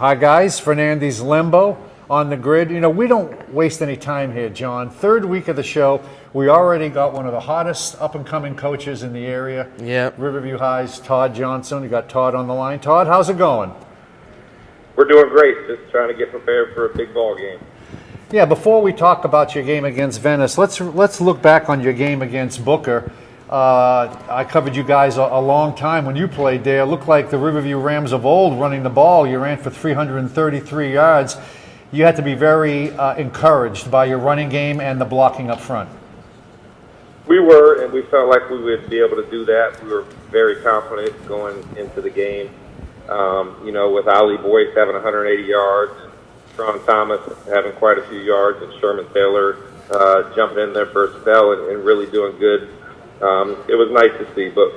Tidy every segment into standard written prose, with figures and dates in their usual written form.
Hi, guys. Fernandes, Lembo on the grid. You know, we don't waste any time here, John. Third week of the show. We already got one of the hottest up-and-coming coaches in the area. Yep. Riverview High's Todd Johnson. You got Todd on the line. Todd, how's it going? We're doing great. Just trying to get prepared for a big ball game. Yeah, before we talk about your game against Venice, let's look back on your game against Booker. I covered you guys a long time when you played there. It looked like the Riverview Rams of old running the ball. You ran for 333 yards. You had to be very encouraged by your running game and the blocking up front. We were, and we felt like we would be able to do that. We were very confident going into the game. You know, with Ali Boyce having 180 yards, and Sean Thomas having quite a few yards, and Sherman Taylor jumping in there for a spell and really doing good. It was nice to see, but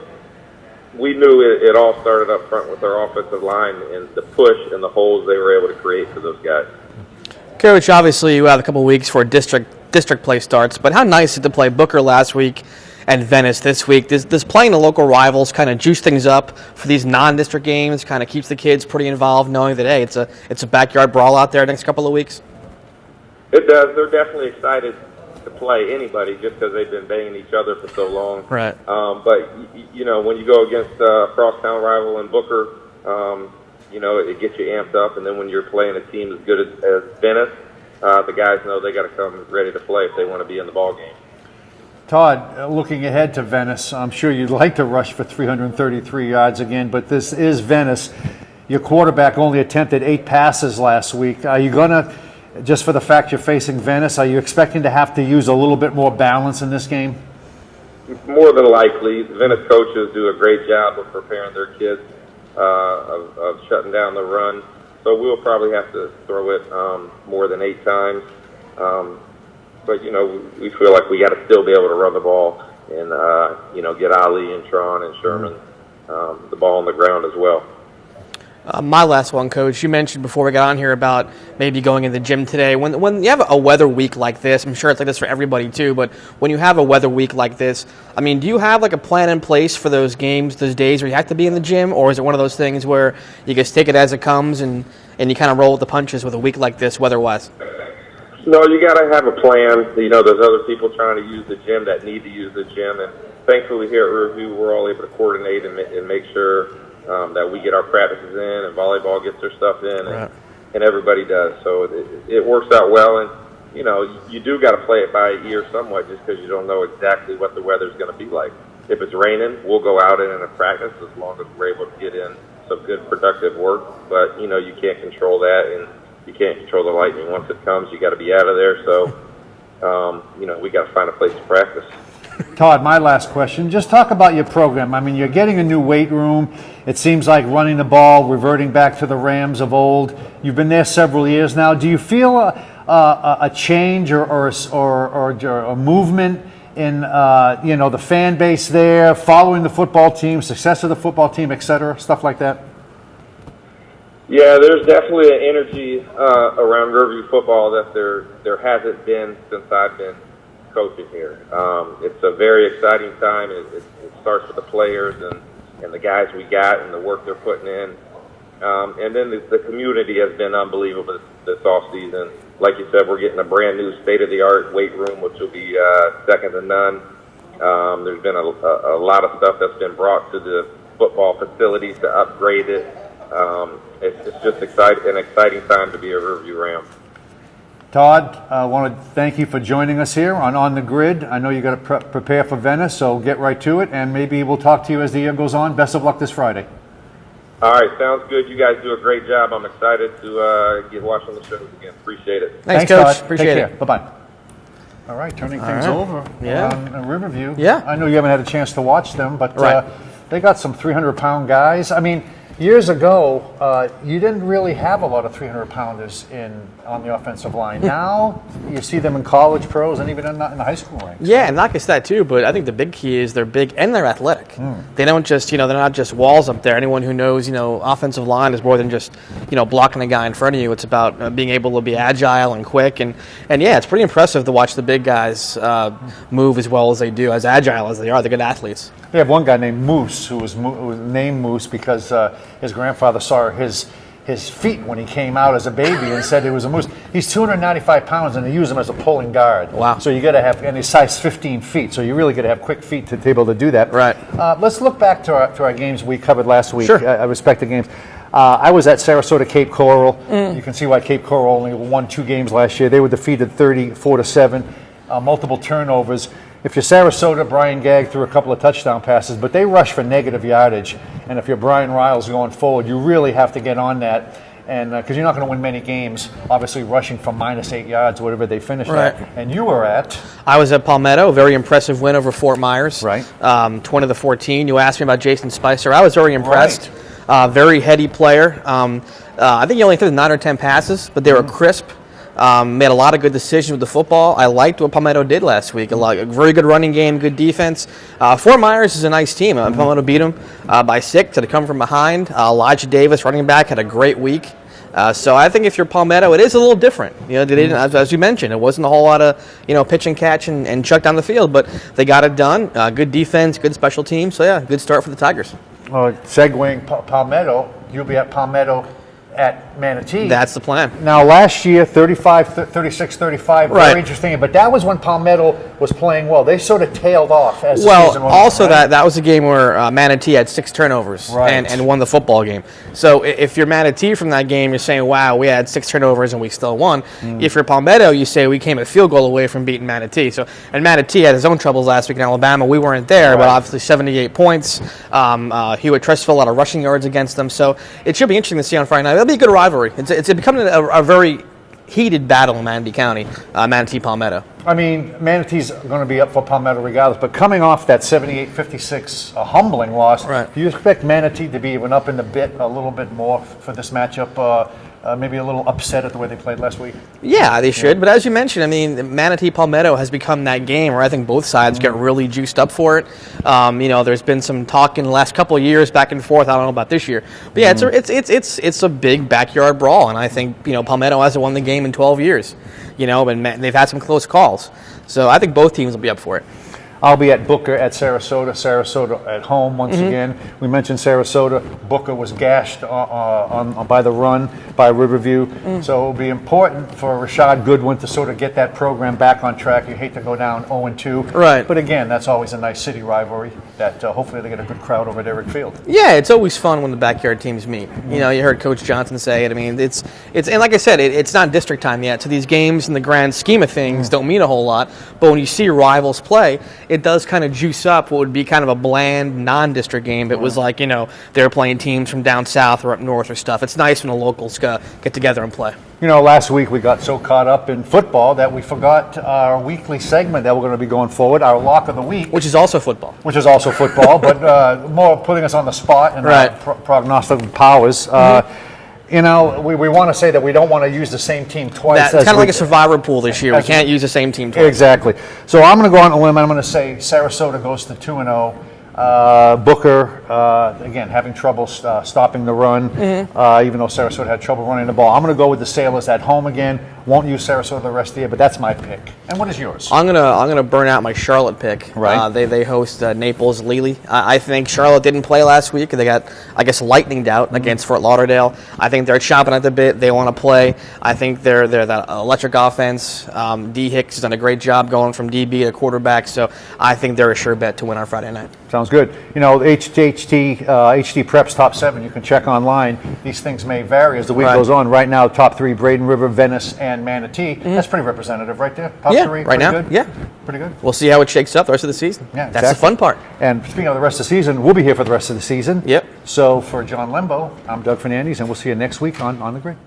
we knew it all started up front with our offensive line and the push and the holes they were able to create for those guys. Coach, obviously you had a couple of weeks for district play starts, but how nice is it to play Booker last week and Venice this week? Does playing the local rivals kind of juice things up for these non-district games, kind of keeps the kids pretty involved, knowing that, hey, it's a backyard brawl out there next couple of weeks? It does. They're definitely excited to play anybody just because they've been banging each other for so long. Right. But, you know, when you go against a crosstown rival in Booker, you know, it gets you amped up. And then when you're playing a team as good as Venice, the guys know they got to come ready to play if they want to be in the ball game. Todd, looking ahead to Venice, I'm sure you'd like to rush for 333 yards again, but this is Venice. Your quarterback only attempted 8 passes last week. Are you going to, just for the fact you're facing Venice, are you expecting to have to use a little bit more balance in this game? More than likely. The Venice coaches do a great job of preparing their kids of shutting down the run. So we'll probably have to throw it more than 8 times. But, you know, we feel like we got to still be able to run the ball and, you know, get Ali and Tron and Sherman the ball on the ground as well. My last one, Coach, you mentioned before we got on here about maybe going in the gym today. When you have a weather week like this, I'm sure it's like this for everybody too, but when you have a weather week like this, I mean, do you have like a plan in place for those games, those days where you have to be in the gym, or is it one of those things where you just take it as it comes and you kind of roll with the punches with a week like this weather-wise? No, you got to have a plan. You know, there's other people trying to use the gym that need to use the gym, and thankfully here at Riverview, we're all able to coordinate and make sure that we get our practices in and volleyball gets their stuff in, right. and everybody does. So it works out well, and, you know, you do got to play it by ear somewhat just because you don't know exactly what the weather's going to be like. If it's raining, we'll go out in a practice as long as we're able to get in some good productive work, but, you know, you can't control that, and you can't control the lightning. Once it comes, you got to be out of there. So, you know, we got to find a place to practice. Todd, my last question. Just talk about your program. I mean, you're getting a new weight room. It seems like running the ball, reverting back to the Rams of old. You've been there several years now. Do you feel a change or a movement in you know, the fan base there, following the football team, success of the football team, et cetera, stuff like that? Yeah, there's definitely an energy around Riverview football that there hasn't been since I've been coaching here. It's a very exciting time. It starts with the players and the guys we got and the work they're putting in. And then the community has been unbelievable this offseason. Like you said, we're getting a brand new state-of-the-art weight room, which will be second to none. There's been a lot of stuff that's been brought to the football facilities to upgrade it. It's just an exciting time to be a Riverview Ram. Todd, I want to thank you for joining us here on the grid. I know you got to prepare for Venice, so get right to it, and maybe we'll talk to you as the year goes on. Best of luck this Friday. All right, sounds good. You guys do a great job. I'm excited to get watching the shows again. Appreciate it. Thanks, Coach. Todd. Appreciate it. Bye-bye. All right, turning things over on Riverview. Yeah. I know you haven't had a chance to watch them, but right. They got some 300-pound guys. I mean, years ago, you didn't really have a lot of 300-pounders on the offensive line. Now you see them in college, pros, and even in the high school ranks. Yeah, and not just that too, but I think the big key is they're big and they're athletic. They don't just, they're not just walls up there. Anyone who knows, offensive line is more than just, blocking a guy in front of you. It's about being able to be agile and quick. And yeah, it's pretty impressive to watch the big guys move as well as they do, as agile as they are. They're good athletes. They have one guy named Moose who was named Moose because his grandfather saw his his feet when he came out as a baby and said it was a moose. He's 295 pounds, and they use him as a pulling guard. Wow. So you got to have, and he's size 15 feet, so you really got to have quick feet to be able to do that. Right. Let's look back to our games we covered last week. Sure. I respect the games. I was at Sarasota Cape Coral. You can see why Cape Coral only won 2 games last year. They were defeated 34-7, multiple turnovers. If you're Sarasota, Brian Gagg threw a couple of touchdown passes, but they rush for negative yardage. And if you're Brian Riles going forward, you really have to get on that. And because you're not going to win many games, obviously rushing from -8 yards, whatever they finished Right. at. And you were at? I was at Palmetto, a very impressive win over Fort Myers. Right. 20-14. You asked me about Jason Spicer. I was very impressed. Very heady player. I think he only threw 9 or 10 passes, but they were crisp. Made a lot of good decisions with the football. I liked what Palmetto did last week. A very good running game, good defense. Fort Myers is a nice team. Palmetto beat them by 6 to come from behind. Elijah Davis, running back, had a great week. So I think if you're Palmetto, it is a little different. You know, they didn't, as you mentioned, it wasn't a whole lot of pitch and catch and chuck down the field, but they got it done. Good defense, good special teams. So yeah, good start for the Tigers. Segueing Palmetto, you'll be at Palmetto at Manatee. That's the plan. Now, last year, 36-35, Right. very interesting. But that was when Palmetto was playing well. They sort of tailed off as the season went on. Also right? that was a game where Manatee had 6 turnovers Right. and won the football game. So if you're Manatee from that game, you're saying, wow, we had 6 turnovers and we still won. If you're Palmetto, you say we came a field goal away from beating Manatee. So, and Manatee had his own troubles last week in Alabama. We weren't there, but obviously 78 points. Hewitt Trustville, a lot of rushing yards against them. So it should be interesting to see on Friday night. It'll be a good rivalry. It's becoming a very heated battle in Manatee County, Manatee-Palmetto. I mean, Manatee's going to be up for Palmetto regardless. But coming off that 78-56 humbling loss, Right. do you expect Manatee to be even up in the bit a little bit more for this matchup? Maybe a little upset at the way they played last week? Yeah, they should. But as you mentioned, I mean, Manatee-Palmetto has become that game where I think both sides get really juiced up for it. There's been some talk in the last couple of years back and forth. I don't know about this year, but yeah, it's a big backyard brawl, and I think Palmetto hasn't won the game in 12 years. But they've had some close calls, so I think both teams will be up for it. I'll be at Booker at Sarasota at home once again. We mentioned Sarasota. Booker was gashed by the run by Riverview. So it will be important for Rashad Goodwin to sort of get that program back on track. You hate to go down 0-2. Right. But again, that's always a nice city rivalry that hopefully they get a good crowd over at Eric Field. Yeah, it's always fun when the backyard teams meet. You heard Coach Johnson say it. I mean, it's and like I said, it's not district time yet. So these games in the grand scheme of things don't mean a whole lot. But when you see rivals play, it does kind of juice up what would be kind of a bland non-district game. It was like, they're playing teams from down south or up north or stuff. It's nice when the locals get together and play. Last week we got so caught up in football that we forgot our weekly segment that we're going to be going forward, our Lock of the Week. Which is also football. But more putting us on the spot and Right. our prognostic powers. We want to say that we don't want to use the same team twice. It's kind of like a survivor pool this year. We can't use the same team twice. Exactly. So I'm going to go on a limb and I'm going to say Sarasota goes to 2-0. Booker, again, having trouble stopping the run, even though Sarasota had trouble running the ball. I'm going to go with the Sailors at home again. Won't use Sarasota the rest of the year, but that's my pick. And what is yours? I'm gonna burn out my Charlotte pick. Right. They host Naples Lely. I think Charlotte didn't play last week. They got, I guess, lightninged out against Fort Lauderdale. I think they're chomping at the bit. They want to play. I think they're that electric offense. D. Hicks has done a great job going from DB to quarterback. So I think they're a sure bet to win on Friday night. Sounds good. HD Preps Top 7, you can check online. These things may vary as the week goes on. Right now, top 3, Braden River, Venice, and Manatee. That's pretty representative right there. Top 3, right now. good? Yeah. Pretty good. We'll see how it shakes up the rest of the season. Yeah, That's the fun part. And speaking of the rest of the season, we'll be here for the rest of the season. Yep. So for John Lembo, I'm Doug Fernandes, and we'll see you next week on The Grid.